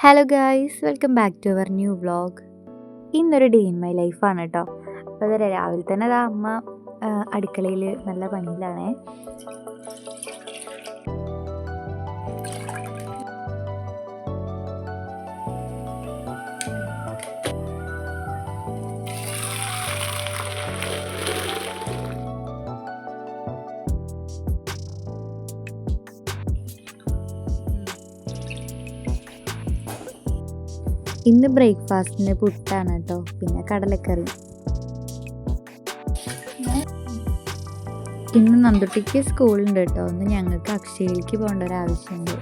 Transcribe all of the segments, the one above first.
Hello guys, welcome back to our new vlog. ഇന്നൊരു day in my ലൈഫാണ് കേട്ടോ. അപ്പോൾ അത് രാവിലെ തന്നെ അമ്മ അടുക്കളയിൽ നല്ല പണിയിലാണേ. ഇന്ന് ബ്രേക്ക്ഫാസ്റ്റിന് പുട്ടാണ് കേട്ടോ, പിന്നെ കടലക്കറി. ഇന്ന് നന്ദുട്ടിക്ക് സ്കൂളുണ്ട് കേട്ടോ. ഒന്ന് ഞങ്ങൾക്ക് അക്ഷയയിലേക്ക് പോകേണ്ട ഒരു ആവശ്യമുണ്ട്.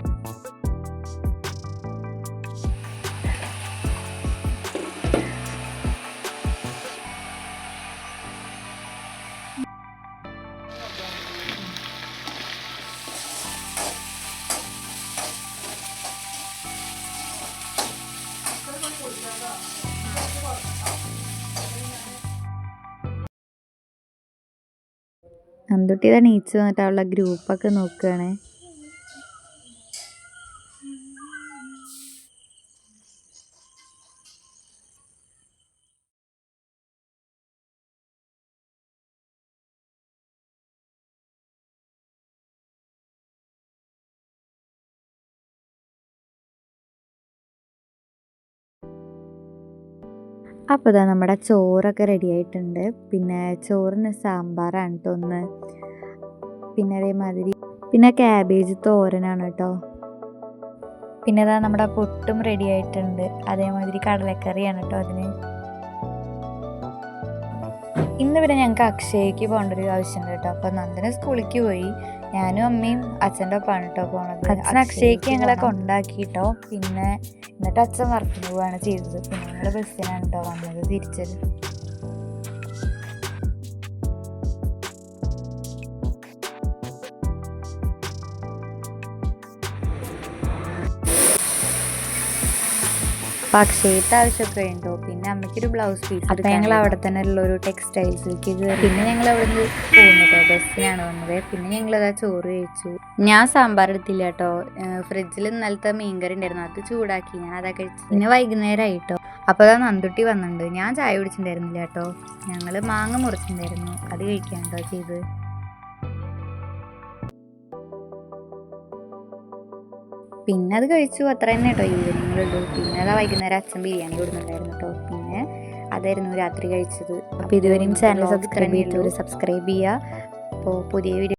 നന്ദുട്ടി ഇതാ നീച്ച് വന്നിട്ട് അവളുടെ ഗ്രൂപ്പൊക്കെ നോക്കുകയാണ്. അപ്പോൾ ഇതാ നമ്മുടെ ചോറൊക്കെ റെഡി ആയിട്ടുണ്ട്. പിന്നെ ചോറിന് സാമ്പാറാണ് കേട്ടോ ഒന്ന്, പിന്നെ അതേമാതിരി പിന്നെ ക്യാബേജ് തോരനാണ് കേട്ടോ. പിന്നെ ഇതാ നമ്മുടെ പുട്ടും റെഡി ആയിട്ടുണ്ട്. അതേമാതിരി കടലക്കറിയാണ് കേട്ടോ അതിന്. ഇന്ന് പിന്നെ ഞങ്ങൾക്ക് അക്ഷയയ്ക്ക് പോകേണ്ട ഒരു ആവശ്യമുണ്ട് കേട്ടോ. അപ്പോൾ നന്ദന സ്കൂളിലേക്ക് പോയി, ഞാനും അമ്മയും അച്ഛൻ്റെ ഒപ്പമാണ് കേട്ടോ പോണത്. അച്ഛൻ അക്ഷയയ്ക്ക് ഞങ്ങളെ കൊണ്ടാക്കിട്ടോ. പിന്നെ എന്നിട്ട് അച്ഛൻ വർക്കിന് പോവുകയാണ് ചെയ്തത്. പിന്നെ ഞങ്ങൾ ബസ്സിനാണ് കേട്ടോ വന്നത് തിരിച്ചത്. അപ്പോൾ അക്ഷയത്തെ ആവശ്യമൊക്കെ ഉണ്ടോ. പിന്നെ അമ്മയ്ക്കൊരു ബ്ലൗസ് പീസ്. അപ്പോൾ ഞങ്ങൾ അവിടെ തന്നെ ഉള്ളൊരു ടെക്സ്റ്റൈൽസിലേക്ക് കയറി. പിന്നെ ഞങ്ങൾ അവിടെ നിന്ന് പോകുന്നു ബസ്സിനാണ് വന്നത്. പിന്നെ ഞങ്ങളതാ ചോറ് കഴിച്ചു. ഞാൻ സാമ്പാർ എടുത്തില്ല കേട്ടോ. ഫ്രിഡ്ജിൽ ഇന്നലത്തെ മീൻകറി ഉണ്ടായിരുന്നു, അത് ചൂടാക്കി ഞാൻ അതാ കഴിച്ചത്. പിന്നെ വൈകുന്നേരമായി കേട്ടോ. അപ്പോൾ അതാ നന്ദുട്ടി വന്നിട്ടുണ്ട്. ഞാൻ ചായ കുടിച്ചിട്ടുണ്ടായിരുന്നില്ല കേട്ടോ. ഞങ്ങൾ മാങ്ങ മുറിച്ചിട്ടുണ്ടായിരുന്നു, അത് കഴിക്കാൻ കേട്ടോ ചെയ്ത്. പിന്നെ അത് കഴിച്ചു, അത്ര തന്നെ കേട്ടോ ഈവനിങ്ങിലുള്ളൂ. പിന്നെ അതാ വൈകുന്നേരം അച്ഛൻ ബിരിയാണി കൊടുക്കുന്നുണ്ടായിരുന്നു കേട്ടോ. പിന്നെ അതായിരുന്നു രാത്രി കഴിച്ചത്. അപ്പോൾ ഇതുവരെയും ചാനൽ സബ്സ്ക്രൈബ് ചെയ്യുക. അപ്പോൾ പുതിയ വീഡിയോ